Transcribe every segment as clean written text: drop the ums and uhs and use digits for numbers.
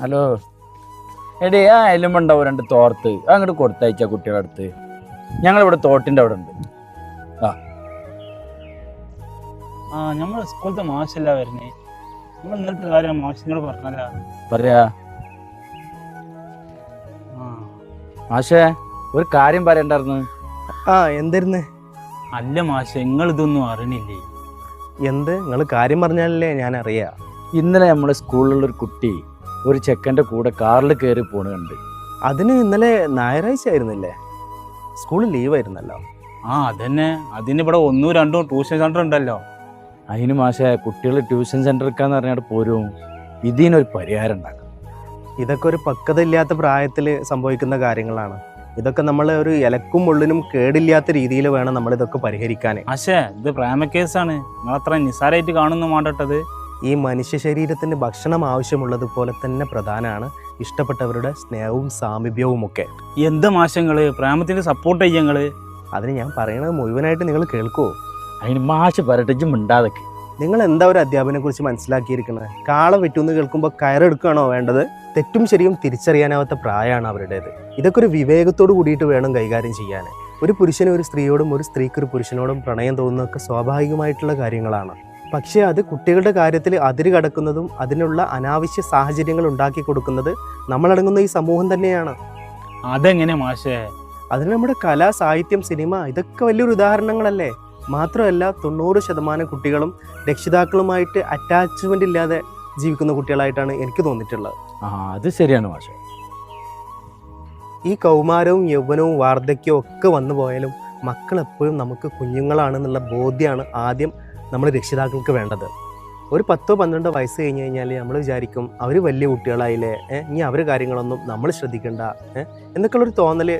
Hello. എടേ ആ എലുമ്പുണ്ടാവും രണ്ട് തോർത്ത് അങ്ങോട്ട് കൊടുത്തയച്ച കുട്ടികളുടെ അടുത്ത്. ഞങ്ങളിവിടെ തോട്ടിൻ്റെ അവിടെ ഉണ്ട്. ആ നമ്മളെ സ്കൂളത്തെ മാഷല്ല വരുന്നേ. നമ്മൾ ഇന്നത്തെ കാര്യം മാഷിനോട് പറഞ്ഞല്ല. പറയാ മാഷേ, ഒരു കാര്യം പറയണ്ടായിരുന്നു. എന്തായിരുന്നു? അല്ല മാഷ, നിങ്ങൾ ഇതൊന്നും അറിയണില്ലേ? എന്ത്? നിങ്ങൾ കാര്യം പറഞ്ഞാലല്ലേ ഞാൻ അറിയാം. ഇന്നലെ നമ്മുടെ സ്കൂളിലുള്ളൊരു കുട്ടി ഒരു ചെക്കൻ്റെ കൂടെ കാറിൽ കയറി പോണുണ്ട്. അതിന് ഇന്നലെ ഞായറാഴ്ച ആയിരുന്നില്ലേ? സ്കൂളിൽ ലീവായിരുന്നല്ലോ. അതന്നെ. അതിനിവിടെ 1ഉം 2ഉം ട്യൂഷൻ സെന്റർ ഉണ്ടല്ലോ. അതിന് മാഷേ, കുട്ടികൾ ട്യൂഷൻ സെൻ്ററിക്കാന്ന് പറഞ്ഞാൽ പോരും. ഇതിനൊരു പരിഹാരം ഉണ്ടാക്കാം. ഇതൊക്കെ ഒരു പക്വത ഇല്ലാത്ത പ്രായത്തിൽ സംഭവിക്കുന്ന കാര്യങ്ങളാണ്. ഇതൊക്കെ നമ്മൾ ഒരു ഇലക്കും മുള്ളിനും കേടില്ലാത്ത രീതിയിൽ വേണം നമ്മൾ ഇതൊക്കെ പരിഹരിക്കാൻ. മാഷേ, ഇത് പ്രേമ കേസാണ്. നിങ്ങളത്ര നിസ്സാരമായിട്ട് കാണുന്നു മാണ്ടട്ടത്. ഈ മനുഷ്യ ശരീരത്തിന് ഭക്ഷണം ആവശ്യമുള്ളതുപോലെ തന്നെ പ്രധാനമാണ് ഇഷ്ടപ്പെട്ടവരുടെ സ്നേഹവും സാമീപ്യവും ഒക്കെ. എന്ത് മാഷങ്ങള് പ്രേമത്തിന് സപ്പോർട്ട് ചെയ്യങ്ങള്? അതിന് ഞാൻ പറയണത് മുഴുവനായിട്ട് നിങ്ങൾ കേൾക്കുമോ? അതിന് മാഷ് പറയട്ടും മിണ്ടാതൊക്കെ. നിങ്ങൾ എന്താ ഒരു അധ്യാപനെ കുറിച്ച് മനസ്സിലാക്കിയിരിക്കുന്നത്? കാള വെറ്റുമെന്ന് കേൾക്കുമ്പോൾ കയറെടുക്കുകയാണോ വേണ്ടത്? തെറ്റും ശരിയും തിരിച്ചറിയാനാവാത്ത പ്രായമാണ് അവരുടേത്. ഇതൊക്കെ ഒരു വിവേകത്തോട് കൂടിയിട്ട് വേണം കൈകാര്യം ചെയ്യാൻ. ഒരു പുരുഷന് ഒരു സ്ത്രീയോടും ഒരു സ്ത്രീക്ക് ഒരു പുരുഷനോടും പ്രണയം തോന്നുന്നതൊക്കെ സ്വാഭാവികമായിട്ടുള്ള കാര്യങ്ങളാണ്. പക്ഷേ അത് കുട്ടികളുടെ കാര്യത്തിൽ അതിര് കടക്കുന്നതും അതിനുള്ള അനാവശ്യ സാഹചര്യങ്ങൾ ഉണ്ടാക്കി കൊടുക്കുന്നത് നമ്മളടങ്ങുന്ന ഈ സമൂഹം തന്നെയാണ്. അതെങ്ങനെ മാഷേ? അതിന് നമ്മുടെ കല, സാഹിത്യം, സിനിമ ഇതൊക്കെ വലിയൊരു ഉദാഹരണങ്ങളല്ലേ? മാത്രമല്ല 90% കുട്ടികളും രക്ഷിതാക്കളുമായിട്ട് അറ്റാച്ച്മെൻ്റ് ഇല്ലാതെ ജീവിക്കുന്ന കുട്ടികളായിട്ടാണ് എനിക്ക് തോന്നിയിട്ടുള്ളത്. അത് ശരിയാണ് മാഷേ. ഈ കൗമാരവും യൗവനവും വാർദ്ധക്യവും ഒക്കെ വന്നു പോയാലും മക്കൾ എപ്പോഴും നമുക്ക് കുഞ്ഞുങ്ങളാണെന്നുള്ള ബോധ്യമാണ് ആദ്യം നമ്മൾ രക്ഷിതാക്കൾക്ക് വേണ്ടത്. ഒരു 10-12 വയസ്സ് കഴിഞ്ഞ് കഴിഞ്ഞാൽ നമ്മൾ വിചാരിക്കും അവർ വലിയ കുട്ടികളായില്ലേ, ഇനി അവർ കാര്യങ്ങളൊന്നും നമ്മൾ ശ്രദ്ധിക്കണ്ട എന്നൊക്കെയുള്ളൊരു തോന്നൽ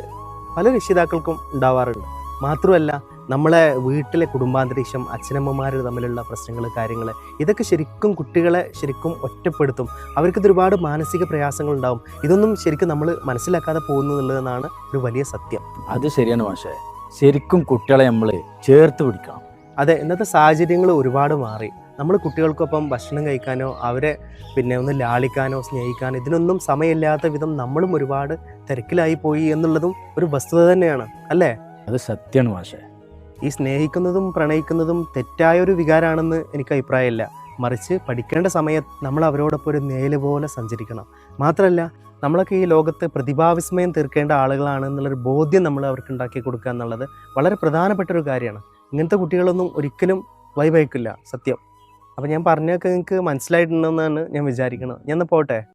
പല രക്ഷിതാക്കൾക്കും ഉണ്ടാവാറുണ്ട്. മാത്രമല്ല നമ്മളെ വീട്ടിലെ കുടുംബാന്തരീക്ഷം, അച്ഛനമ്മമാർ തമ്മിലുള്ള പ്രശ്നങ്ങൾ, കാര്യങ്ങൾ ഇതൊക്കെ ശരിക്കും കുട്ടികളെ ശരിക്കും ഒറ്റപ്പെടുത്തും. അവർക്കിത് ഒരുപാട് മാനസിക പ്രയാസങ്ങൾ ഉണ്ടാവും. ഇതൊന്നും ശരിക്കും നമ്മൾ മനസ്സിലാക്കാതെ പോകുന്നു എന്നുള്ളതെന്നാണ് ഒരു വലിയ സത്യം. അത് ശരിയാണ് മാഷേ. ശരിക്കും കുട്ടികളെ നമ്മൾ ചേർത്ത് പിടിക്കണം. അതെ, ഇന്നത്തെ സാഹചര്യങ്ങൾ ഒരുപാട് മാറി. നമ്മൾ കുട്ടികൾക്കൊപ്പം ഭക്ഷണം കഴിക്കാനോ അവരെ ഒന്ന് ലാളിക്കാനോ സ്നേഹിക്കാനോ ഇതിനൊന്നും സമയമില്ലാത്ത വിധം നമ്മളും ഒരുപാട് തിരക്കിലായി പോയി എന്നുള്ളതും ഒരു വസ്തുത തന്നെയാണ്, അല്ലേ? അത് സത്യമാണ് മാഷേ. ഈ സ്നേഹിക്കുന്നതും പ്രണയിക്കുന്നതും തെറ്റായ ഒരു വികാരമാണെന്ന് എനിക്ക് അഭിപ്രായമില്ല. മറിച്ച് പഠിക്കേണ്ട സമയത്ത് നമ്മൾ അവരോടൊപ്പം ഒരു നേല് പോലെ സഞ്ചരിക്കണം. മാത്രമല്ല നമ്മളൊക്കെ ഈ ലോകത്ത് പ്രതിഭാവിസ്മയം തീർക്കേണ്ട ആളുകളാണെന്നുള്ളൊരു ബോധ്യം നമ്മൾ അവർക്ക് ഉണ്ടാക്കി കൊടുക്കുക എന്നുള്ളത് വളരെ പ്രധാനപ്പെട്ടൊരു കാര്യമാണ്. ഇങ്ങനത്തെ കുട്ടികളൊന്നും ഒരിക്കലും വൈവയ്ക്കില്ല, സത്യം. അപ്പോൾ ഞാൻ പറഞ്ഞൊക്കെ നിങ്ങൾക്ക് മനസ്സിലായിട്ടുണ്ടെന്നാണ് ഞാൻ വിചാരിക്കുന്നത്. ഞാൻ പോട്ടെ.